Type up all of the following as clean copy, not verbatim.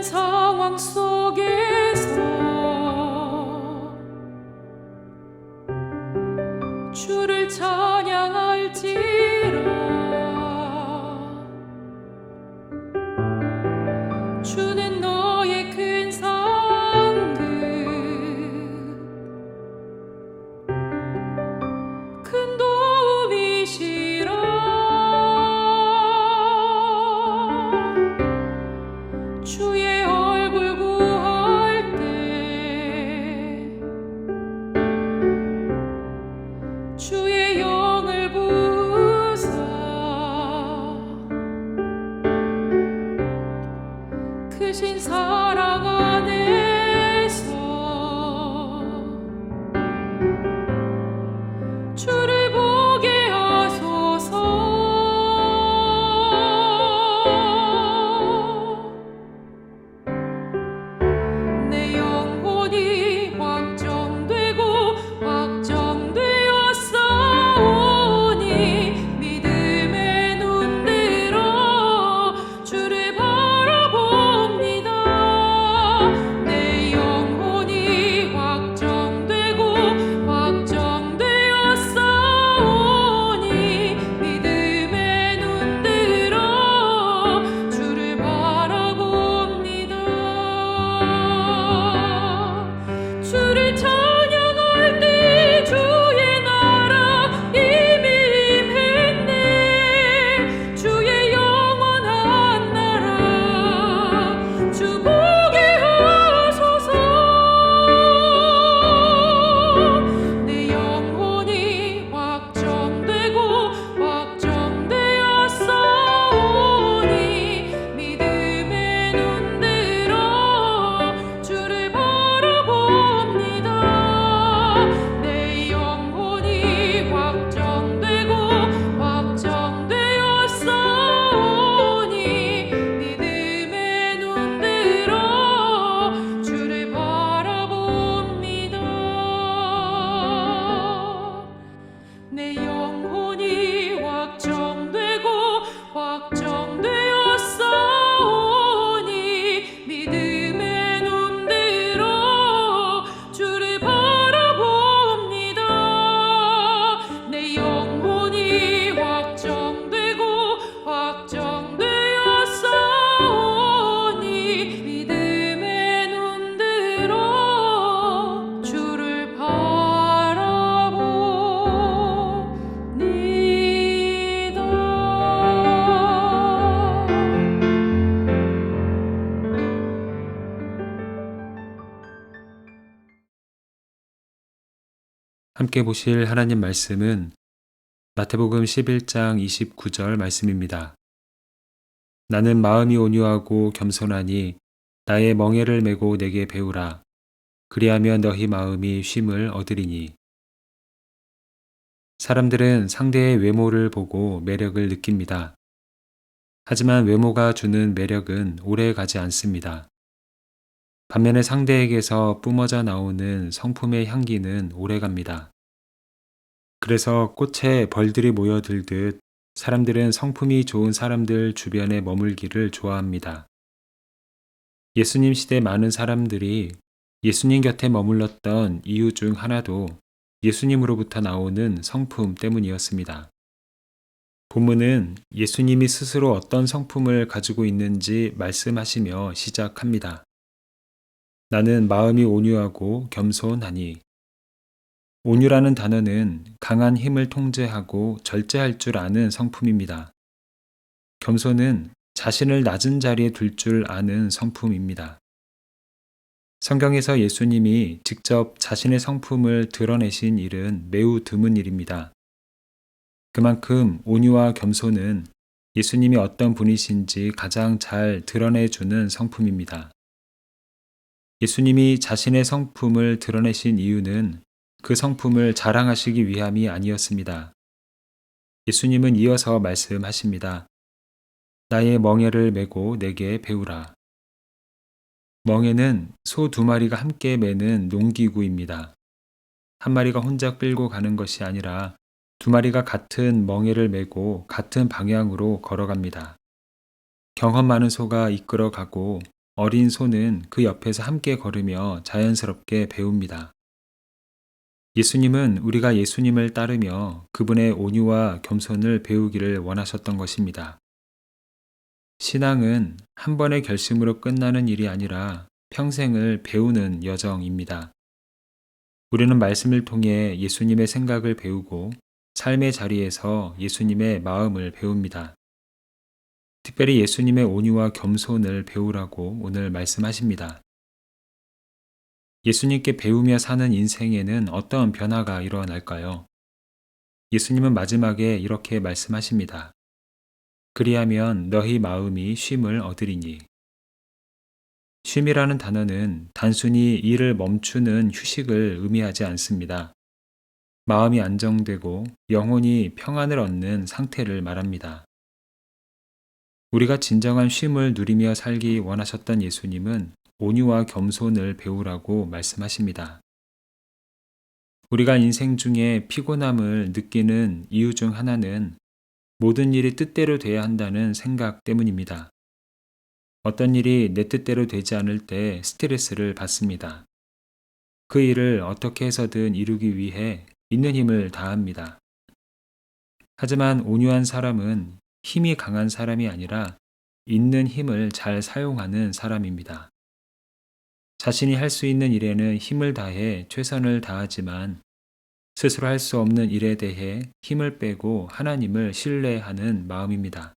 상황 속에서 주를 찬양할지라. 주는 너의 큰 상급, 큰 도움이시라. 주의 얼굴 구할 때 주의 영을 부으사 크신 사랑 안에서 주를 보게 하소서. 내 영혼이 확정되고 확정되었사오니 믿음의 눈 들어 주를 바라봅니다. 내 영혼이 확정되고 확정되었사오니 믿음의 눈 들어 주를 바라봅니다. 주를 찬양할 때 주의 나라 이미 임했네. 주의 영원한 나라 주 보게 하소서. 내 영혼이 확정되고 확정되었사오니 믿음의 눈 들어 주를 바라봅니다. 내 영혼이 확정되고 확정되었사오니 믿음의 눈 들어 주를 바라봅니다. 내 영혼이 확정되고 확정되었사오니 믿음의 눈 들어 주를 바라봅니다. 내 영혼이 확정되고 확정되었사오니 믿음의 눈 들어 주를 함께 보실 하나님 말씀은 마태복음 11장 29절 말씀입니다. 나는 마음이 온유하고 겸손하니 나의 멍에를 메고 내게 배우라. 그리하면 너희 마음이 쉼을 얻으리니. 사람들은 상대의 외모를 보고 매력을 느낍니다. 하지만 외모가 주는 매력은 오래 가지 않습니다. 반면에 상대에게서 뿜어져 나오는 성품의 향기는 오래갑니다. 그래서 꽃에 벌들이 모여들듯 사람들은 성품이 좋은 사람들 주변에 머물기를 좋아합니다. 예수님 시대 많은 사람들이 예수님 곁에 머물렀던 이유 중 하나도 예수님으로부터 나오는 성품 때문이었습니다. 본문은 예수님이 스스로 어떤 성품을 가지고 있는지 말씀하시며 시작합니다. 나는 마음이 온유하고 겸손하니. 온유라는 단어는 강한 힘을 통제하고 절제할 줄 아는 성품입니다. 겸손은 자신을 낮은 자리에 둘 줄 아는 성품입니다. 성경에서 예수님이 직접 자신의 성품을 드러내신 일은 매우 드문 일입니다. 그만큼 온유와 겸손은 예수님이 어떤 분이신지 가장 잘 드러내주는 성품입니다. 예수님이 자신의 성품을 드러내신 이유는 그 성품을 자랑하시기 위함이 아니었습니다. 예수님은 이어서 말씀하십니다. 나의 멍에를 메고 내게 배우라. 멍에는 소 2마리가 함께 매는 농기구입니다. 한 마리가 혼자 끌고 가는 것이 아니라 2마리가 같은 멍에를 메고 같은 방향으로 걸어갑니다. 경험 많은 소가 이끌어가고 어린 소는 그 옆에서 함께 걸으며 자연스럽게 배웁니다. 예수님은 우리가 예수님을 따르며 그분의 온유와 겸손을 배우기를 원하셨던 것입니다. 신앙은 한 번의 결심으로 끝나는 일이 아니라 평생을 배우는 여정입니다. 우리는 말씀을 통해 예수님의 생각을 배우고 삶의 자리에서 예수님의 마음을 배웁니다. 특별히 예수님의 온유와 겸손을 배우라고 오늘 말씀하십니다. 예수님께 배우며 사는 인생에는 어떤 변화가 일어날까요? 예수님은 마지막에 이렇게 말씀하십니다. 그리하면 너희 마음이 쉼을 얻으리니. 쉼이라는 단어는 단순히 일을 멈추는 휴식을 의미하지 않습니다. 마음이 안정되고 영혼이 평안을 얻는 상태를 말합니다. 우리가 진정한 쉼을 누리며 살기 원하셨던 예수님은 온유와 겸손을 배우라고 말씀하십니다. 우리가 인생 중에 피곤함을 느끼는 이유 중 하나는 모든 일이 뜻대로 돼야 한다는 생각 때문입니다. 어떤 일이 내 뜻대로 되지 않을 때 스트레스를 받습니다. 그 일을 어떻게 해서든 이루기 위해 있는 힘을 다합니다. 하지만 온유한 사람은 힘이 강한 사람이 아니라 있는 힘을 잘 사용하는 사람입니다. 자신이 할 수 있는 일에는 힘을 다해 최선을 다하지만 스스로 할 수 없는 일에 대해 힘을 빼고 하나님을 신뢰하는 마음입니다.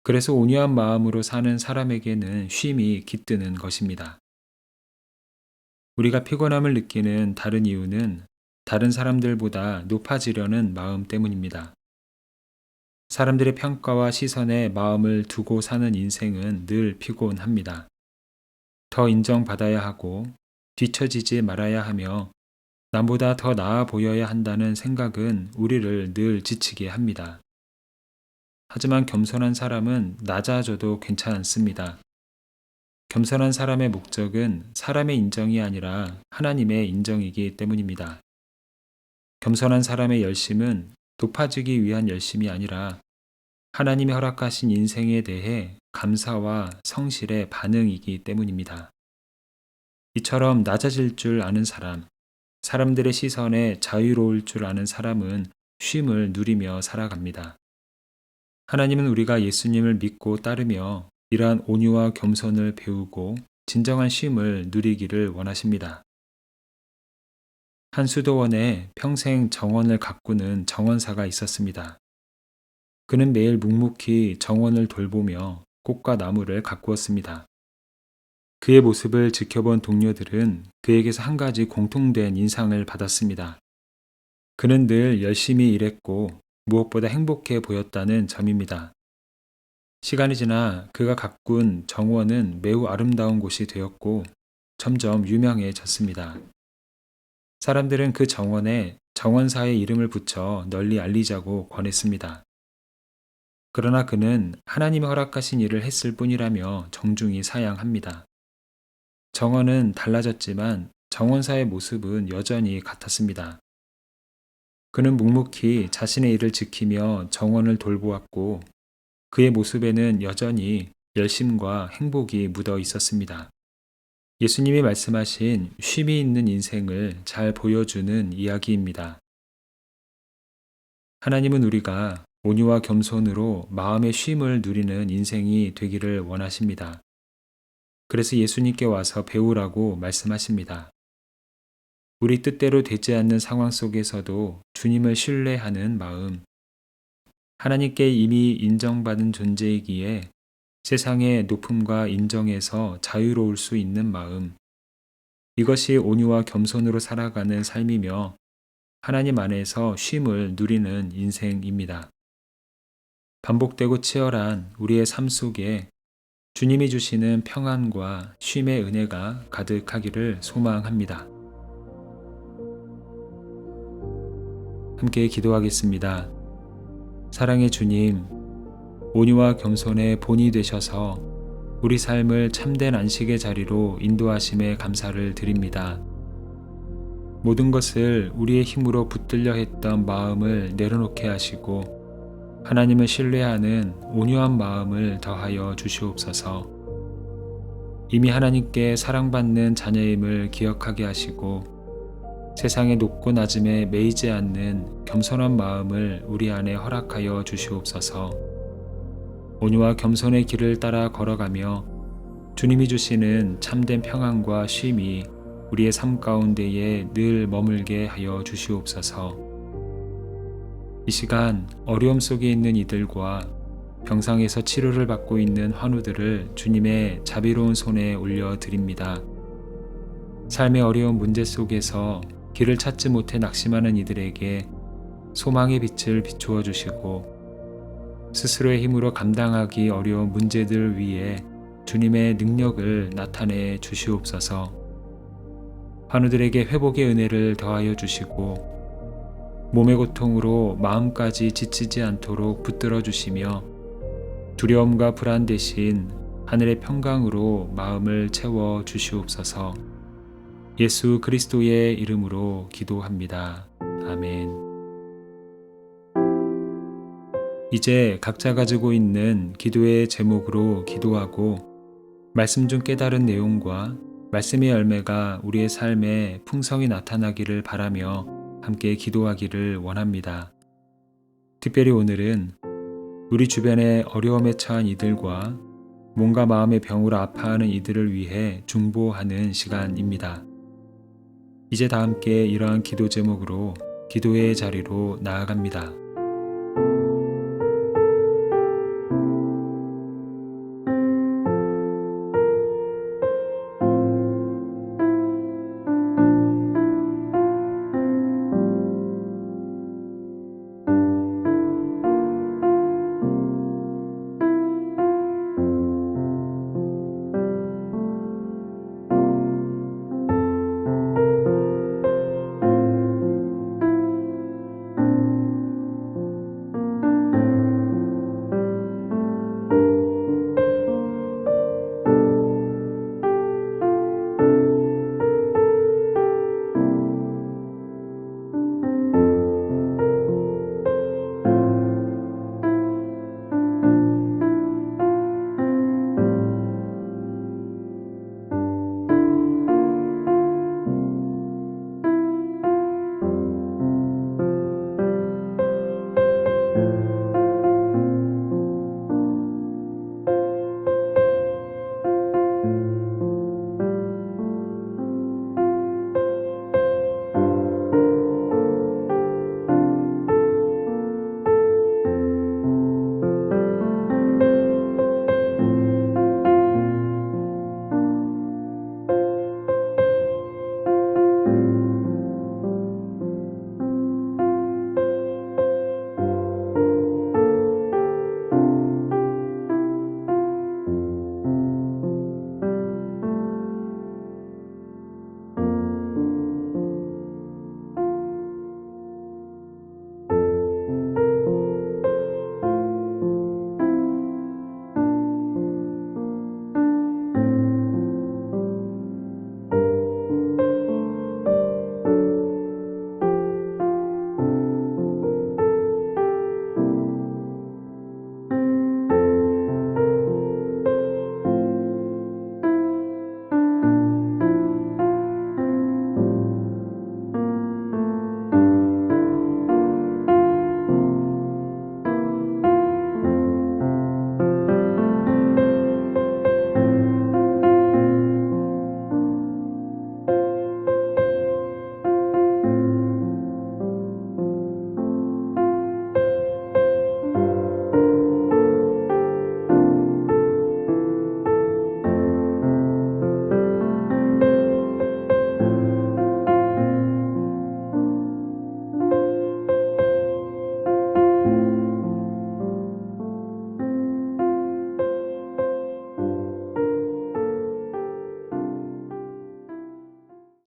그래서 온유한 마음으로 사는 사람에게는 쉼이 깃드는 것입니다. 우리가 피곤함을 느끼는 다른 이유는 다른 사람들보다 높아지려는 마음 때문입니다. 사람들의 평가와 시선에 마음을 두고 사는 인생은 늘 피곤합니다. 더 인정받아야 하고 뒤처지지 말아야 하며 남보다 더 나아 보여야 한다는 생각은 우리를 늘 지치게 합니다. 하지만 겸손한 사람은 낮아져도 괜찮습니다. 겸손한 사람의 목적은 사람의 인정이 아니라 하나님의 인정이기 때문입니다. 겸손한 사람의 열심은 높아지기 위한 열심이 아니라 하나님이 허락하신 인생에 대해 감사와 성실의 반응이기 때문입니다. 이처럼 낮아질 줄 아는 사람, 사람들의 시선에 자유로울 줄 아는 사람은 쉼을 누리며 살아갑니다. 하나님은 우리가 예수님을 믿고 따르며 이러한 온유와 겸손을 배우고 진정한 쉼을 누리기를 원하십니다. 한 수도원에 평생 정원을 가꾸는 정원사가 있었습니다. 그는 매일 묵묵히 정원을 돌보며 꽃과 나무를 가꾸었습니다. 그의 모습을 지켜본 동료들은 그에게서 한 가지 공통된 인상을 받았습니다. 그는 늘 열심히 일했고 무엇보다 행복해 보였다는 점입니다. 시간이 지나 그가 가꾼 정원은 매우 아름다운 곳이 되었고 점점 유명해졌습니다. 사람들은 그 정원에 정원사의 이름을 붙여 널리 알리자고 권했습니다. 그러나 그는 하나님이 허락하신 일을 했을 뿐이라며 정중히 사양합니다. 정원은 달라졌지만 정원사의 모습은 여전히 같았습니다. 그는 묵묵히 자신의 일을 지키며 정원을 돌보았고 그의 모습에는 여전히 열심과 행복이 묻어 있었습니다. 예수님이 말씀하신 쉼이 있는 인생을 잘 보여주는 이야기입니다. 하나님은 우리가 온유와 겸손으로 마음의 쉼을 누리는 인생이 되기를 원하십니다. 그래서 예수님께 와서 배우라고 말씀하십니다. 우리 뜻대로 되지 않는 상황 속에서도 주님을 신뢰하는 마음, 하나님께 이미 인정받은 존재이기에 세상의 높음과 인정에서 자유로울 수 있는 마음, 이것이 온유와 겸손으로 살아가는 삶이며 하나님 안에서 쉼을 누리는 인생입니다. 반복되고 치열한 우리의 삶 속에 주님이 주시는 평안과 쉼의 은혜가 가득하기를 소망합니다. 함께 기도하겠습니다. 사랑의 주님, 온유와 겸손의 본이 되셔서 우리 삶을 참된 안식의 자리로 인도하심에 감사를 드립니다. 모든 것을 우리의 힘으로 붙들려 했던 마음을 내려놓게 하시고 하나님을 신뢰하는 온유한 마음을 더하여 주시옵소서. 이미 하나님께 사랑받는 자녀임을 기억하게 하시고 세상의 높고 낮음에 매이지 않는 겸손한 마음을 우리 안에 허락하여 주시옵소서. 온유와 겸손의 길을 따라 걸어가며 주님이 주시는 참된 평안과 쉼이 우리의 삶 가운데에 늘 머물게 하여 주시옵소서. 이 시간 어려움 속에 있는 이들과 병상에서 치료를 받고 있는 환우들을 주님의 자비로운 손에 올려드립니다. 삶의 어려운 문제 속에서 길을 찾지 못해 낙심하는 이들에게 소망의 빛을 비추어 주시고 스스로의 힘으로 감당하기 어려운 문제들 위에 주님의 능력을 나타내 주시옵소서. 환우들에게 회복의 은혜를 더하여 주시고 몸의 고통으로 마음까지 지치지 않도록 붙들어 주시며 두려움과 불안 대신 하늘의 평강으로 마음을 채워 주시옵소서. 예수 그리스도의 이름으로 기도합니다. 아멘. 이제 각자 가지고 있는 기도의 제목으로 기도하고 말씀 중 깨달은 내용과 말씀의 열매가 우리의 삶에 풍성히 나타나기를 바라며 함께 기도하기를 원합니다. 특별히 오늘은 우리 주변에 어려움에 처한 이들과 몸과 마음의 병으로 아파하는 이들을 위해 중보하는 시간입니다. 이제 다 함께 이러한 기도 제목으로 기도의 자리로 나아갑니다.